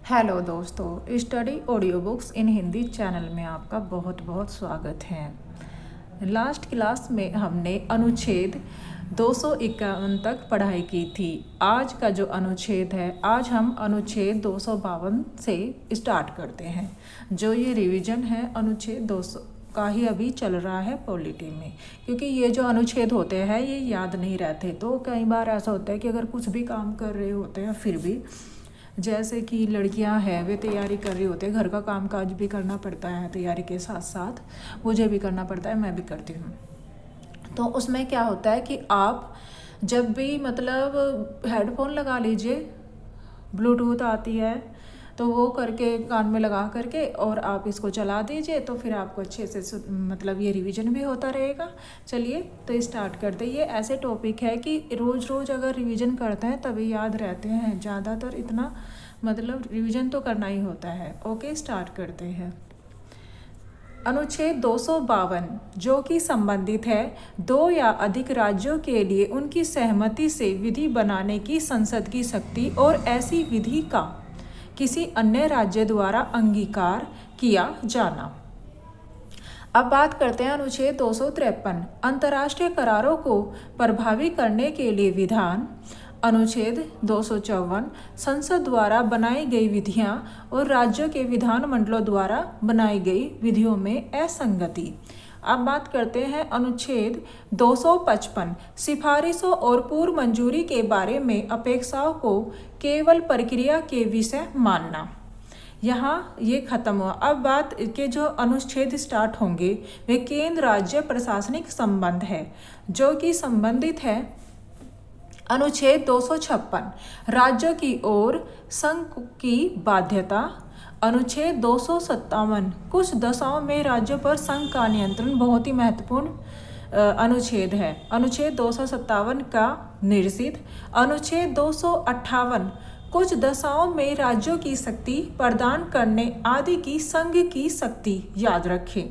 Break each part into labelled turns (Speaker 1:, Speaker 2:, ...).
Speaker 1: Hello दोस्तों, study audio books इन Hindi channel में आपका बहुत बहुत स्वागत है। लास्ट क्लास में हमने अनुच्छेद 251 तक पढ़ाई की थी। आज का जो अनुच्छेद है, आज हम अनुच्छेद 252 से स्टार्ट करते हैं। जो ये रिवीजन है अनुच्छेद 200 का ही अभी चल रहा है पॉलिटी में, क्योंकि ये जो अनुच्छेद होते हैं ये याद नहीं रहते। तो कई बार ऐसा होता है कि अगर कुछ भी काम कर रहे होते हैं, फिर भी जैसे कि लड़कियां हैं वे तैयारी कर रही होती है, घर का काम काज भी करना पड़ता है, तैयारी के साथ साथ मुझे भी करना पड़ता है, मैं भी करती हूँ। तो उसमें क्या होता है कि आप जब भी मतलब हेडफोन लगा लीजिए, ब्लूटूथ आती है तो वो करके कान में लगा करके और आप इसको चला दीजिए, तो फिर आपको अच्छे से मतलब ये रिवीजन भी होता रहेगा। चलिए तो स्टार्ट करते। ये ऐसे टॉपिक है कि रोज़ रोज़ अगर रिवीजन करते हैं तभी याद रहते हैं, ज़्यादातर इतना मतलब रिवीजन तो करना ही होता है। ओके, स्टार्ट करते हैं। अनुच्छेद 252 जो कि संबंधित है 2 या अधिक राज्यों के लिए उनकी सहमति से विधि बनाने की संसद की शक्ति और ऐसी विधि का किसी अन्य राज्य द्वारा अंगीकार किया जाना। अब बात करते हैं अनुच्छेद 253 अंतर्राष्ट्रीय करारों को प्रभावी करने के लिए विधान। अनुच्छेद 254 संसद द्वारा बनाई गई विधियां और राज्यों के विधानमंडलों द्वारा बनाई गई विधियों में असंगति। अब बात करते हैं अनुच्छेद 255 सिफारिशों और पूर्व मंजूरी के बारे में अपेक्षाओं को केवल प्रक्रिया के विषय मानना। यहाँ ये खत्म हुआ। अब बात के जो अनुच्छेद स्टार्ट होंगे वे केंद्र राज्य प्रशासनिक संबंध है, जो कि संबंधित है अनुच्छेद 256 राज्यों की ओर संघ की बाध्यता। अनुच्छेद 257 कुछ दशाओं में राज्यों पर संघ का नियंत्रण बहुत ही महत्वपूर्ण अनुच्छेद है। अनुच्छेद 257 का निरसित। अनुच्छेद 258 कुछ दशाओं में राज्यों की शक्ति प्रदान करने आदि की संघ की शक्ति याद रखें।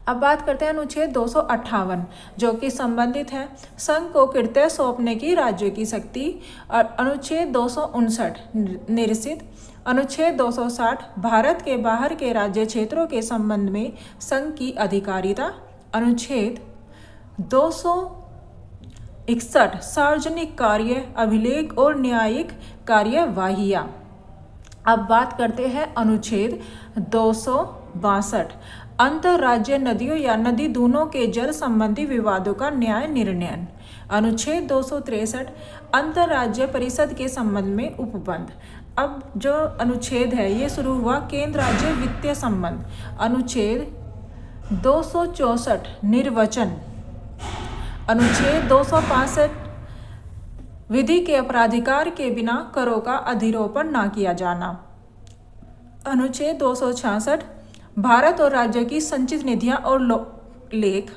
Speaker 1: अब बात करते हैं अनुच्छेद 258 जो कि संबंधित है संघ को कृत्य सौंपने की राज्यों की शक्ति। और अनुच्छेद 259 निरसित। अनुच्छेद 260 भारत के बाहर के राज्य क्षेत्रों के संबंध में संघ की अधिकारिता। अनुच्छेद 261 सार्वजनिक कार्य अभिलेख और न्यायिक कार्यवाहियाँ। अब बात करते हैं अनुच्छेद 262 अंतर्राज्यीय नदियों या नदी दूनों के जल संबंधी विवादों का न्याय निर्णय। अनुच्छेद 263 अंतर्राज्यीय परिषद के संबंध में उपबंध। अब जो अनुच्छेद है ये शुरू हुआ केंद्र राज्य वित्तीय संबंध। अनुच्छेद 264 निर्वचन। अनुच्छेद 265 विधि के अपराधिकार के बिना करों का अधिरोपण न किया जाना। अनुच्छेद 266 भारत और राज्य की संचित निधियां और लेख।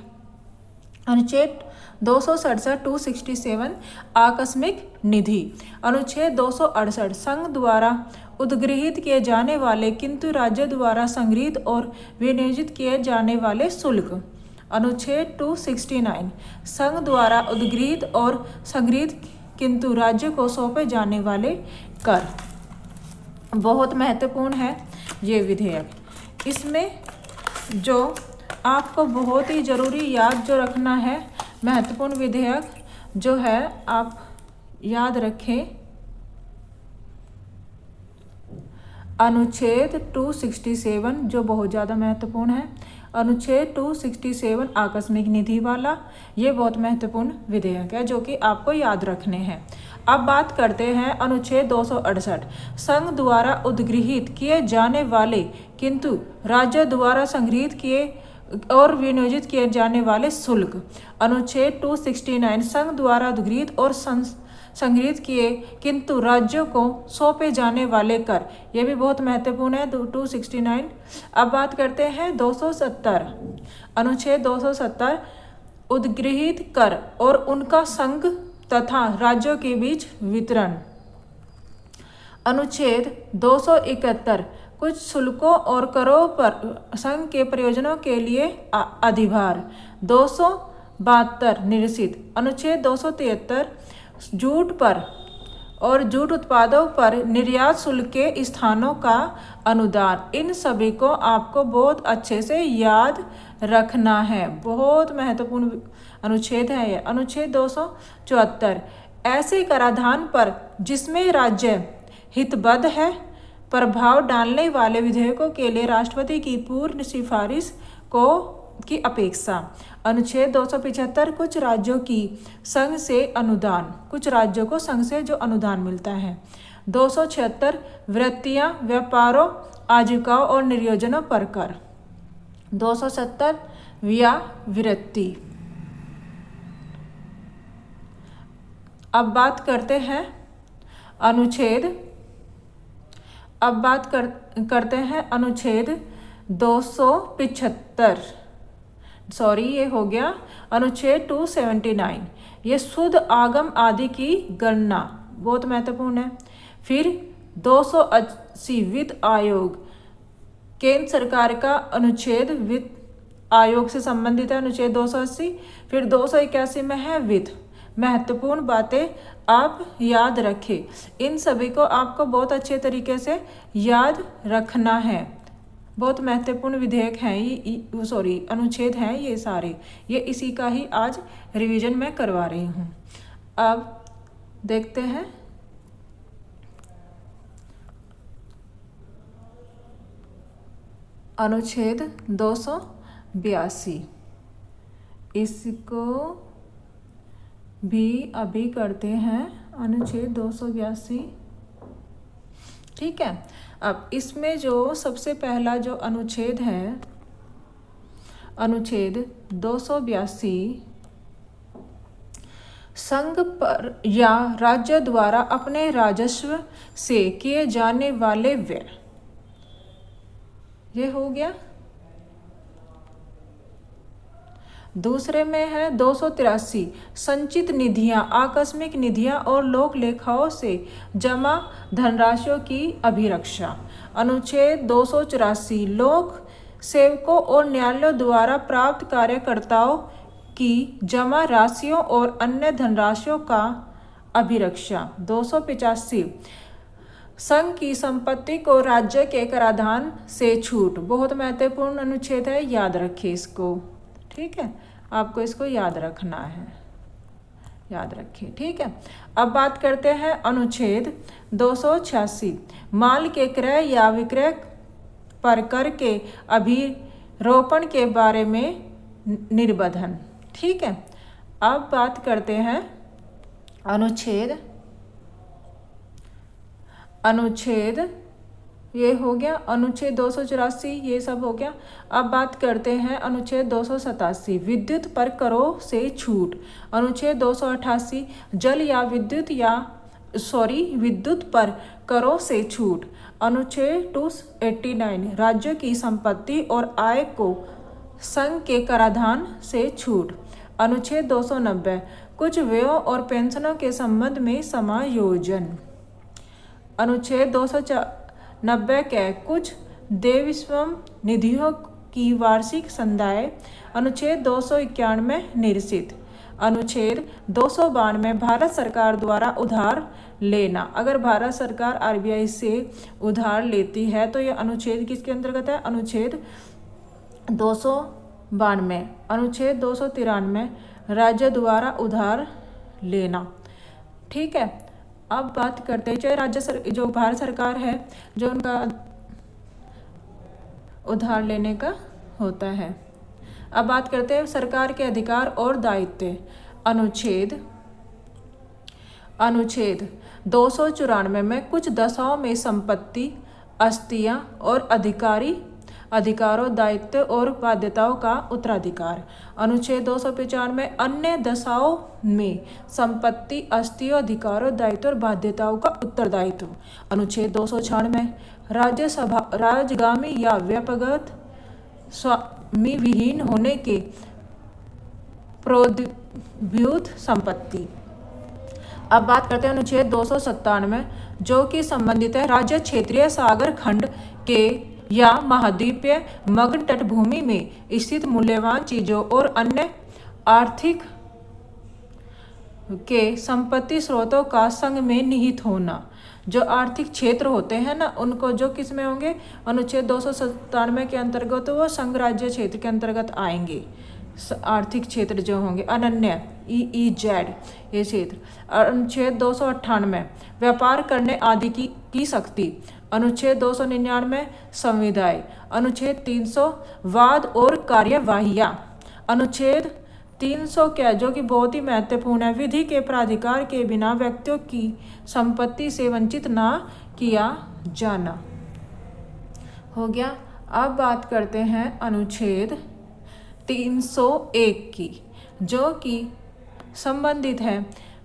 Speaker 1: अनुच्छेद 267 आकस्मिक निधि। अनुच्छेद 268 संघ द्वारा उद्गृहित किए जाने वाले किंतु राज्य द्वारा संग्रहित और विनियोजित किए जाने वाले शुल्क। अनुच्छेद 269 संघ द्वारा उद्गृहित और संग्रहित किंतु राज्य को सौंपे जाने वाले कर। बहुत महत्वपूर्ण है ये विधेयक। इसमें जो आपको बहुत ही ज़रूरी याद जो रखना है महत्वपूर्ण विधेयक जो है आप याद रखें। अनुच्छेद 267 जो बहुत ज़्यादा महत्वपूर्ण है। अनुच्छेद 267 आकस्मिक निधि वाला ये बहुत महत्वपूर्ण विधेयक है जो कि आपको याद रखने हैं। अब बात करते हैं अनुच्छेद 268 संघ द्वारा उद्गृहित किए जाने वाले किंतु राज्य द्वारा संग्रहित किए और विनियोजित किए जाने वाले शुल्क। अनुच्छेद 269 संघ द्वारा उद्गृहित और संग्रहित किए किंतु राज्यों को सौंपे जाने वाले कर। ये भी बहुत महत्वपूर्ण है 269। अब बात करते हैं 270 अनुच्छेद 270 उद्गृहित कर और उनका संघ तथा राज्यों के बीच वितरण। अनुच्छेद 271 कुछ शुल्कों और करों पर संघ के प्रयोजनों के लिए अधिभार। 272 निरसित। अनुच्छेद 273 झूठ पर और जूट उत्पादों पर निर्यात शुल्क के स्थानों का अनुदान। इन सभी को आपको बहुत अच्छे से याद रखना है, बहुत महत्वपूर्ण अनुच्छेद है ये। अनुच्छेद 274, ऐसे कराधान पर जिसमें राज्य हितबद्ध है प्रभाव डालने वाले विधेयकों के लिए राष्ट्रपति की पूर्ण सिफारिश की अपेक्षा। अनुच्छेद 275, कुछ राज्यों की संघ से अनुदान, कुछ राज्यों को संघ से जो अनुदान मिलता है। 276, वृत्तियां, व्यापारों, आजीविकाओं और नियोजनों पर कर। 270, या वृत्ति। अब बात करते हैं अनुच्छेद 275, सॉरी ये हो गया अनुच्छेद 279, ये शुद्ध आगम आदि की गणना, बहुत महत्वपूर्ण है। फिर 280, वित्त आयोग, केंद्र सरकार का अनुच्छेद वित्त आयोग से संबंधित है, अनुच्छेद 280। फिर 281 में है वित्त। महत्वपूर्ण बातें आप याद रखें, इन सभी को आपको बहुत अच्छे तरीके से याद रखना है। बहुत महत्वपूर्ण विधेयक हैं, सॉरी अनुच्छेद हैं ये सारे, ये इसी का ही आज रिवीजन मैं करवा रही हूँ। अब देखते हैं अनुच्छेद 282, इसको भी अभी करते हैं अनुच्छेद 282, ठीक है। अब इसमें जो सबसे पहला जो अनुच्छेद है, अनुच्छेद 282, संघ पर या राज्य द्वारा अपने राजस्व से किए जाने वाले व्यय, ये हो गया। दूसरे में है 283, संचित निधियां, आकस्मिक निधियां और लोक लेखाओं से जमा धनराशियों की अभिरक्षा। अनुच्छेद 284, लोक सेवकों और न्यायालयों द्वारा प्राप्त कार्यकर्ताओं की जमा राशियों और अन्य धनराशियों का अभिरक्षा। 285, संघ की संपत्ति को राज्य के कराधान से छूट, बहुत महत्वपूर्ण अनुच्छेद है, याद रखिए इसको, ठीक है। आपको इसको याद रखना है, याद रखिए, ठीक है। अब बात करते हैं अनुच्छेद 286, माल के क्रय या विक्रय पर कर के अभिरोपण के बारे में निर्बंधन, ठीक है। अब बात करते हैं अनुच्छेद ये हो गया, अनुच्छेद 284 ये सब हो गया। अब बात करते हैं अनुच्छेद 287, विद्युत पर करों से छूट। अनुच्छेद 288, जल या विद्युत पर करों से छूट। अनुच्छेद 289, राज्य की संपत्ति और आय को संघ के कराधान से छूट। अनुच्छेद 290, कुछ व्ययों और पेंशनों के संबंध में समायोजन। अनुच्छेद 290 के कुछ देवस्थ निधियों की वार्षिक संदाय। अनुच्छेद 291 निरसित। अनुच्छेद 292 भारत सरकार द्वारा उधार लेना। अगर भारत सरकार आरबीआई से उधार लेती है तो यह अनुच्छेद किसके अंतर्गत है? अनुच्छेद 292। अनुच्छेद 293 राज्य द्वारा उधार लेना। ठीक है, अब बात करते हैं चाहे जो भारत सरकार है जो उनका उधार लेने का होता है। अब बात करते हैं सरकार के अधिकार और दायित्व। अनुच्छेद 294 में कुछ दशाओं में संपत्ति, अस्तियां और अधिकारों, दायित्व और बाध्यताओं का उत्तराधिकार। अनुच्छेद 295 में अन्य दशाओं में संपत्ति, अस्तियों, अधिकारों, दायित्व और बाध्यताओं का उत्तरदायित्व। अनुच्छेद 296 में राज्यसभा राजगामी या व्यक्तिगत स्वामी विहीन होने के प्रोद्भूत संपत्ति। अब बात करते हैं अनुच्छेद 297 जो कि संबंधित है राज्य, क्षेत्रीय, सागर खंड के या महाद्वीपीय मग्न तटभूमि में स्थित मूल्यवान चीजों और अन्य आर्थिक के संपत्ति स्रोतों का संघ में निहित होना। जो आर्थिक क्षेत्र होते हैं ना, उनको जो किस में होंगे, अनुच्छेद 297 के अंतर्गत वो संघ राज्य क्षेत्र के अंतर्गत आएंगे। आर्थिक क्षेत्र जो होंगे अनन्य EEZ ये क्षेत्र। अनुच्छेद 298 व्यापार करने आदि की शक्ति। अनुच्छेद 299 संविदाएं। अनुच्छेद 300 वाद और कार्यवाहियां। अनुच्छेद 300 क्या, जो कि बहुत ही महत्वपूर्ण है, विधि के प्राधिकार के बिना व्यक्तियों की संपत्ति से वंचित ना किया जाना। हो गया। अब बात करते हैं अनुच्छेद 301 की, जो कि संबंधित है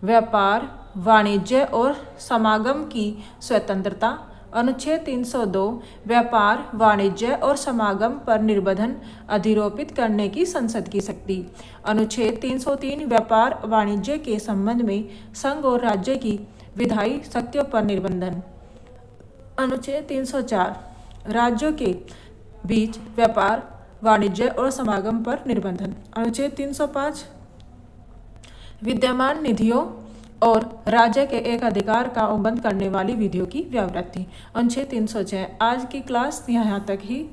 Speaker 1: व्यापार, वाणिज्य और समागम की स्वतंत्रता। अनुच्छेद 302 व्यापार, वाणिज्य और समागम पर निर्बंधन अधिरोपित करने की संसद की शक्ति। अनुच्छेद 303 व्यापार वाणिज्य के संबंध में संघ और राज्य की विधायी शक्तियों पर निर्बंधन। अनुच्छेद 304 राज्यों के बीच व्यापार, वाणिज्य और समागम पर निर्बंधन। अनुच्छेद 305 विद्यमान निधियों और राज्य के एक अधिकार का उल्लंघन करने वाली विधियों की व्यावृत्ति। अनुच्छेद 306। आज की क्लास यहाँ तक ही,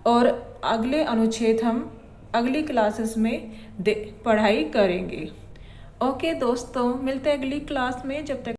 Speaker 1: और अगले अनुच्छेद हम अगली क्लासेस में पढ़ाई करेंगे। ओके दोस्तों, मिलते हैं अगली क्लास में। जब तक